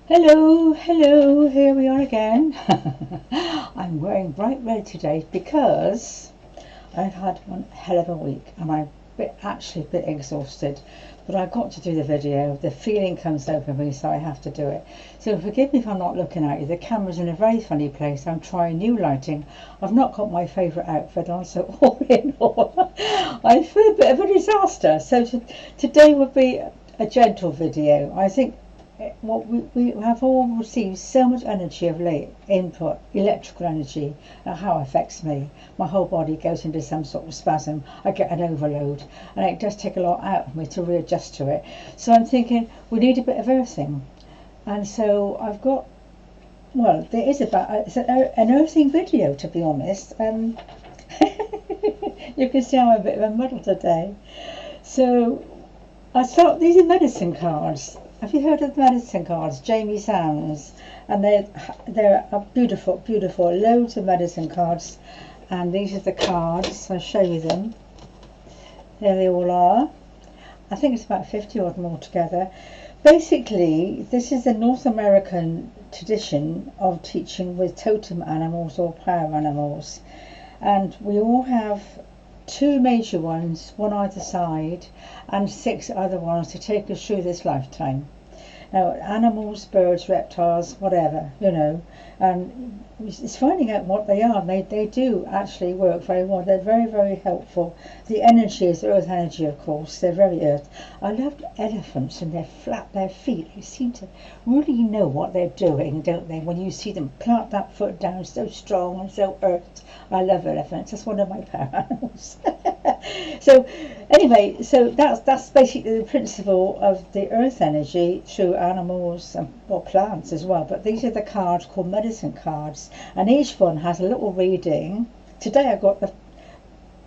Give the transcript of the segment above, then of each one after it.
Hello, here we are again. I'm wearing bright red today because I've had one hell of a week and I'm actually a bit exhausted, but I've got to do the video. The feeling comes over me, so I have to do it. So forgive me if I'm not looking at you. The camera's in a very funny place. I'm trying new lighting. I've not got my favourite outfit on, so all in all, I feel a bit of a disaster. So today would be a gentle video. I think what we have all received so much energy of late, input, electrical energy, and how it affects me. My whole body goes into some sort of spasm. I get an overload, and it does take a lot out of me to readjust to it. So I'm thinking we need a bit of earthing, and so I've got. Well, there is it's an earthing video, to be honest. You can see I'm a bit of a muddle today. So I thought these are medicine cards. Have you heard of the medicine cards? Jamie Sands, and they're beautiful, beautiful. Loads of medicine cards, and these are the cards. I'll show you them. There they all are. I think it's about 50 of them altogether. Basically, this is the North American tradition of teaching with totem animals or power animals, and we all have two major ones, one either side, and 6 other ones to take us through this lifetime. Now, animals, birds, reptiles, whatever, and it's finding out what they are. They do actually work very well. They're very, very helpful. The energy is earth energy, of course. They're very earth. I love elephants and they flap their feet. They seem to really know what they're doing, don't they? When you see them plant that foot down, so strong and so earthed. I love elephants. That's one of my power animals. So anyway, so that's basically the principle of the earth energy through animals and plants as well. But these are the cards called medicine cards, and each one has a little reading. Today I got the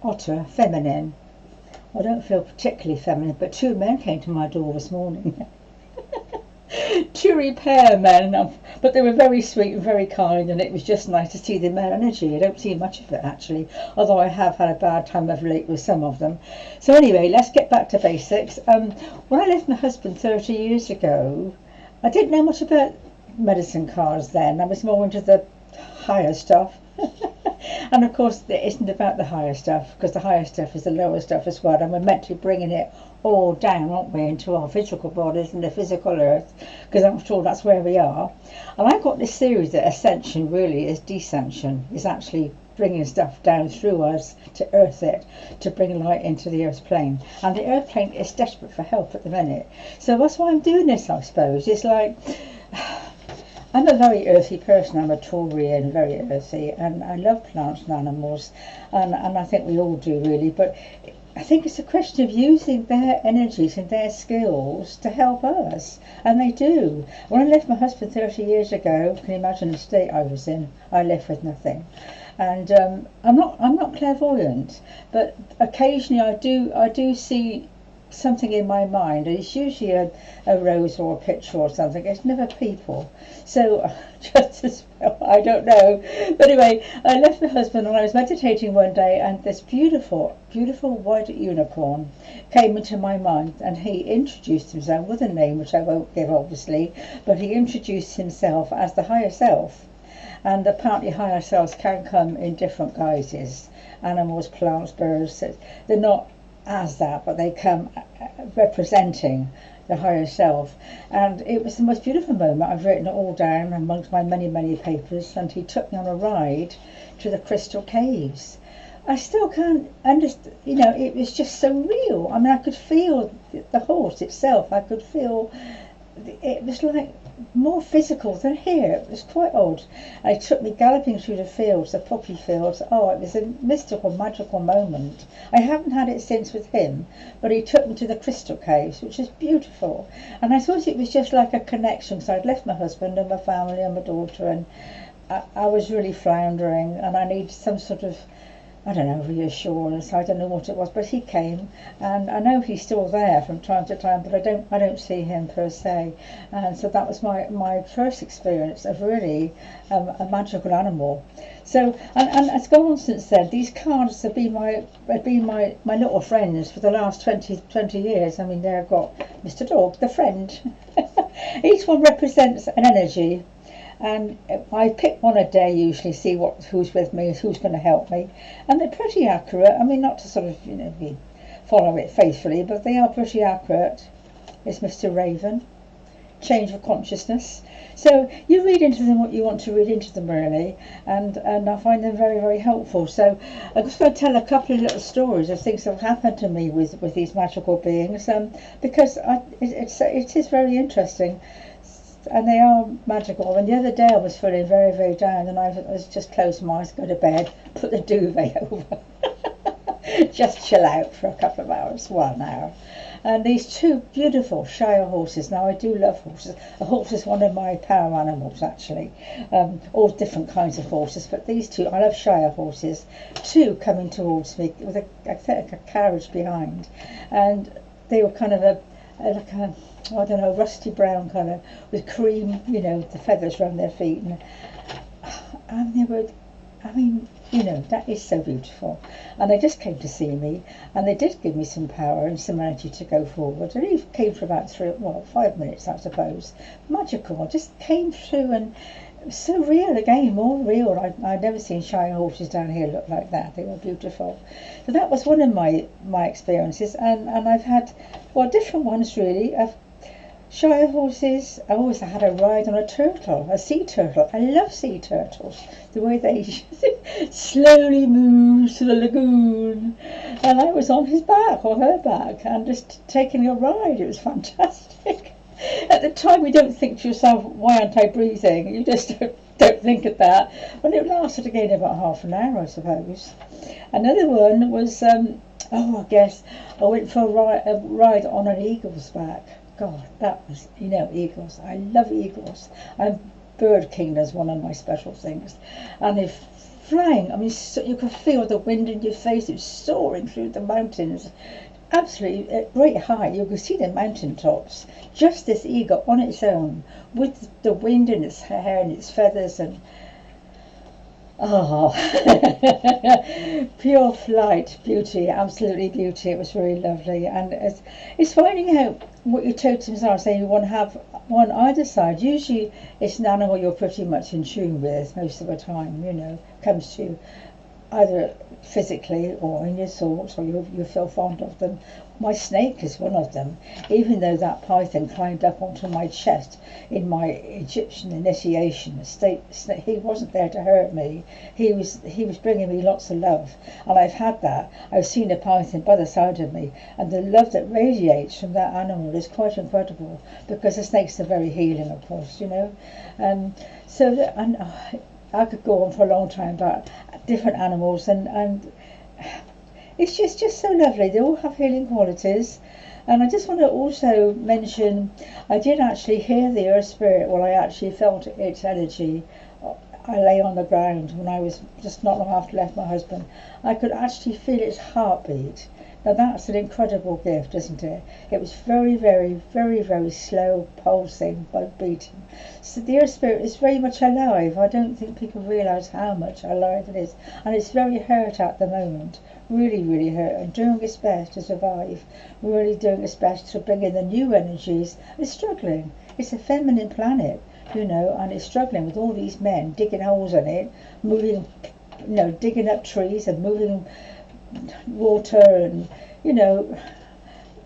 otter feminine. I don't feel particularly feminine, but 2 men came to my door this morning. 2 repair men, but they were very sweet and very kind, and it was just nice to see the male energy. I don't see much of it actually, although I have had a bad time of late with some of them. So anyway, let's get back to basics. When I left my husband 30 years ago, I didn't know much about medicine cards then. I was more into the higher stuff. And of course it isn't about the higher stuff, because the higher stuff is the lower stuff as well, and we're meant to be bringing it all down, aren't we, into our physical bodies and the physical earth, because I'm sure that's where we are. And I've got this theory that ascension really is descension, is actually bringing stuff down through us to earth it, to bring light into the earth plane. And the earth plane is desperate for help at the minute. So that's why I'm doing this, I suppose. It's like, I'm a very earthy person. I'm a Taurian, very earthy, and I love plants and animals, and I think we all do really, but I think it's a question of using their energies and their skills to help us, and they do. When I left my husband 30 years ago, can you imagine the state I was in? I left with nothing, and I'm not clairvoyant, but occasionally I do see something in my mind. It's usually a rose or a picture or something. It's never people. So just as well, I don't know. But anyway, I left my husband and I was meditating one day, and this beautiful, beautiful white unicorn came into my mind, and he introduced himself with a name which I won't give obviously, but he introduced himself as the higher self. And apparently higher selves can come in different guises. Animals, plants, birds. They're not as that, but they come representing the higher self, and it was the most beautiful moment. I've written it all down amongst my many papers, and he took me on a ride to the crystal caves. I still can't understand, it was just so real. I mean, I could feel the horse itself. I could feel it was like more physical than here. It was quite odd. And he took me galloping through the fields, the poppy fields. Oh, it was a mystical, magical moment. I haven't had it since with him, but he took me to the crystal caves, which is beautiful. And I thought it was just like a connection, because I'd left my husband and my family and my daughter, and I was really floundering, and I needed some sort of, I don't know, reassurance. I don't know what it was, but he came, and I know he's still there from time to time, but I don't see him per se. And so that was my first experience of really a magical animal. So and it's gone on since then. These cards have been my little friends for the last 20 years. I mean, they've got Mr. Dog, the friend. Each one represents an energy, and I pick one a day usually, see who's with me, who's going to help me, and they're pretty accurate. I mean, not to sort of follow it faithfully, but they are pretty accurate. It's Mr. Raven, change of consciousness. So you read into them what you want to read into them, really, and I find them very, very helpful. So I'm just going to tell a couple of little stories of things that have happened to me with these magical beings, because it is very interesting, and they are magical. And the other day I was feeling very, very down, and I was just closing my eyes, go to bed, put the duvet over, just chill out for a couple of hours, 1 hour. And these two beautiful Shire horses. Now, I do love horses. A horse is one of my power animals, actually. All different kinds of horses, but these two, I love Shire horses. Two coming towards me with a carriage behind, and they were kind of like a I don't know, rusty brown colour with cream, the feathers around their feet, and they were, I mean, that is so beautiful. And they just came to see me, and they did give me some power and some energy to go forward. And it came for about 5 minutes, I suppose. Magical, just came through, and it was so real again, more real. I'd never seen Shire horses down here look like that. They were beautiful. So that was one of my experiences, and I've had, different ones really. Shire horses. I always had a ride on a turtle, a sea turtle. I love sea turtles. The way they slowly move to the lagoon. And I was on his back or her back and just taking a ride. It was fantastic. At the time you don't think to yourself, why aren't I breathing? You just don't think of that. Well, it lasted again about half an hour, I suppose. Another one was, I guess I went for a ride on an eagle's back. God, that was, eagles. I love eagles. And bird kingdom is one of my special things. And they're flying. I mean, you could feel the wind in your face. It was soaring through the mountains. Absolutely at great height. You could see the mountain tops. Just this eagle on its own, with the wind in its hair and its feathers, and pure flight, beauty, absolutely beauty. It was very lovely, and it's finding out what your totems are. So you want to have one either side. Usually it's an animal you're pretty much in tune with most of the time, comes to you either physically or in your thoughts, or you feel fond of them. My snake is one of them, even though that python climbed up onto my chest in my Egyptian initiation. He wasn't there to hurt me. He was bringing me lots of love, and I've had that. I've seen a python by the side of me, and the love that radiates from that animal is quite incredible, because the snakes are very healing, of course, I could go on for a long time about different animals, and it's just so lovely. They all have healing qualities. And I just want to also mention, I did actually hear the earth spirit. Well, I actually felt its energy. I lay on the ground when I was just not long after I left my husband. I could actually feel its heartbeat. Now that's an incredible gift, isn't it? It was very, very, very, very slow pulsing, but beating. So the earth spirit is very much alive. I don't think people realise how much alive it is. And it's very hurt at the moment. Really, really hurt, and doing its best to survive. Really doing its best to bring in the new energies. It's struggling. It's a feminine planet, and it's struggling with all these men digging holes in it, moving, digging up trees and moving water, and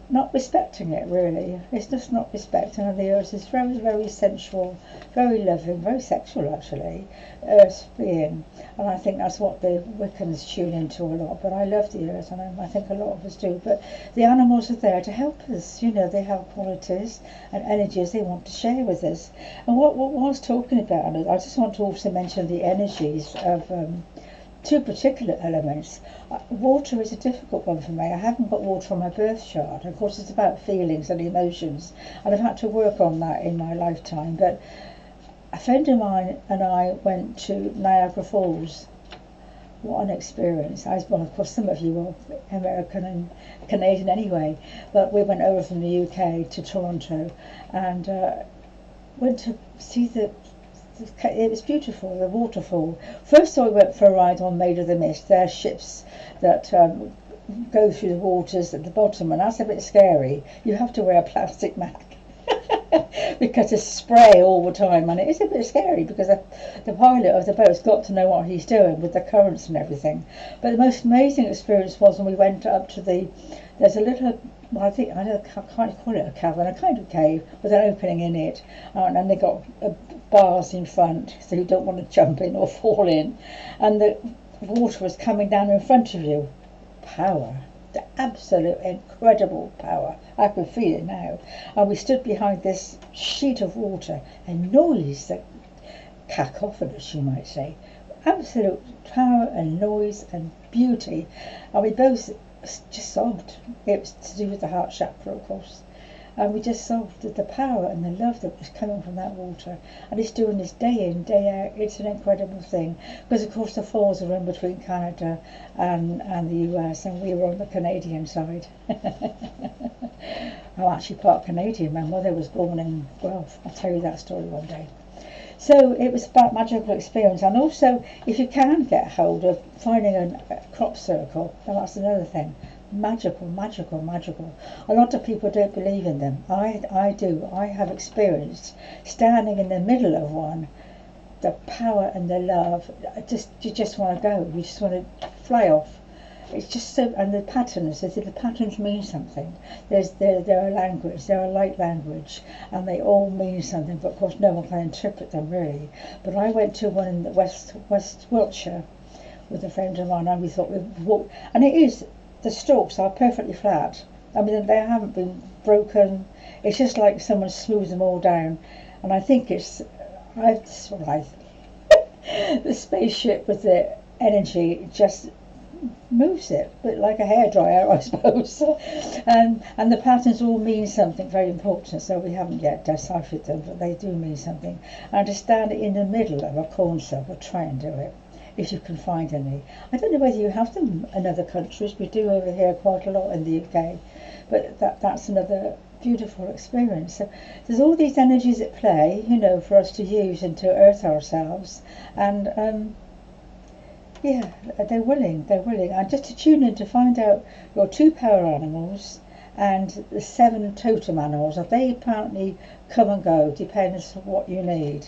not respecting it, really. It's just not respecting. And the earth is very, very sensual, very loving, very sexual, actually, earth being. And I think that's what the Wiccans tune into a lot. But I love the earth, and I think a lot of us do. But the animals are there to help us. They have qualities and energies they want to share with us. And what I was talking about, I just want to also mention the energies of two particular elements. Water is a difficult one for me. I haven't got water on my birth chart. Of course, it's about feelings and emotions, and I've had to work on that in my lifetime. But a friend of mine and I went to Niagara Falls. What an experience. Of course, some of you are American and Canadian anyway, but we went over from the UK to Toronto and went to see it was beautiful, the waterfall. First we went for a ride on Maid of the Mist. There are ships that go through the waters at the bottom, and that's a bit scary. You have to wear a plastic mask. because it's spray all the time, and it is a bit scary because the pilot of the boat's got to know what he's doing with the currents and everything. But the most amazing experience was when we went up to there's a little, well, I can't call it a cavern, a kind of cave with an opening in it, and they got bars in front so you don't want to jump in or fall in, and the water was coming down in front of you. Power. The absolute incredible power. I can feel it now. And we stood behind this sheet of water, a noise, that cacophonous you might say, absolute power and noise and beauty, and we both just sobbed. It was to do with the heart chakra, of course, and we just sobbed at the power and the love that was coming from that water. And it's doing this day in, day out. It's an incredible thing, because of course the falls are in between Canada and the US, and we were on the Canadian side. I'm actually part Canadian. My mother was born in Guelph. I'll tell you that story one day. So it was about magical experience, and also if you can get hold of finding a crop circle, then that's another thing. Magical, magical, magical. A lot of people don't believe in them. I do. I have experienced standing in the middle of one, the power and the love. You just want to go. You just want to fly off. It's just so, and the patterns, the patterns mean something. They're a language, they're a light language, and they all mean something, but of course no one can interpret them really. But I went to one in the West Wiltshire with a friend of mine, and we thought we'd walk, and it is, the stalks are perfectly flat. I mean, they haven't been broken. It's just like someone smoothed them all down, and I think the spaceship with the energy just moves it, but like a hairdryer, I suppose. And the patterns all mean something very important, so we haven't yet deciphered them, but they do mean something. And to stand in the middle of a corn circle, try and do it, if you can find any. I don't know whether you have them in other countries. We do over here quite a lot in the UK, but that's another beautiful experience. So there's all these energies at play, for us to use and to earth ourselves, and yeah, they're willing, and just to tune in to find out your 2 power animals and the 7 totem animals. They apparently come and go, depends on what you need.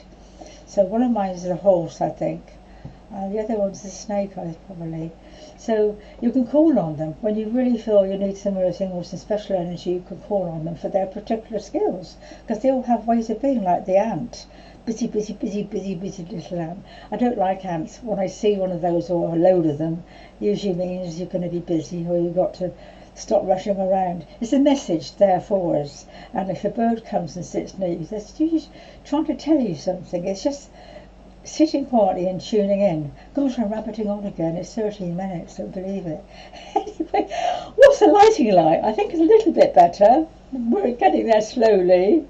So one of mine is a horse, I think, and the other one's a snake, probably. So you can call on them when you really feel you need some earthing or some special energy. You can call on them for their particular skills, because they all have ways of being, like the ant. Busy little ant. I don't like ants. When I see one of those or a load of them, usually means you're going to be busy or you've got to stop rushing around. It's a message there for us. And if a bird comes and sits near you, that's usually trying to tell you something. It's just sitting quietly and tuning in. Gosh, I'm rabbiting on again. It's 13 minutes, don't believe it. Anyway, what's the lighting like? I think it's a little bit better. We're getting there slowly,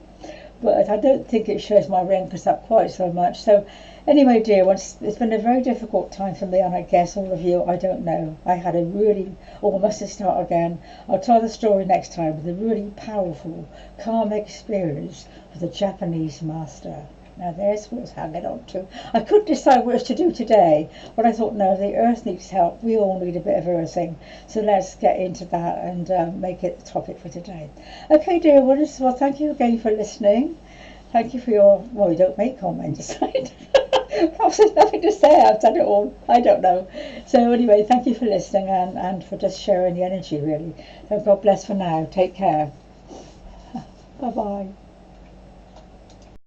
but I don't think it shows my wrinkles up quite so much. So anyway, dear ones, it's been a very difficult time for me, and I guess all of you. I don't know. I had a really, I must start again. I'll tell the story next time, with a really powerful karmic experience with a Japanese master. Now there's what I was hanging on to. I couldn't decide what to do today, but I thought, no, the earth needs help. We all need a bit of earthing. So let's get into that and make it the topic for today. Okay, dear ones, well, thank you again for listening. Thank you for you don't make comments. Perhaps there's nothing to say. I've done it all. I don't know. So anyway, thank you for listening and for just sharing the energy, really. So God bless for now. Take care. Bye-bye.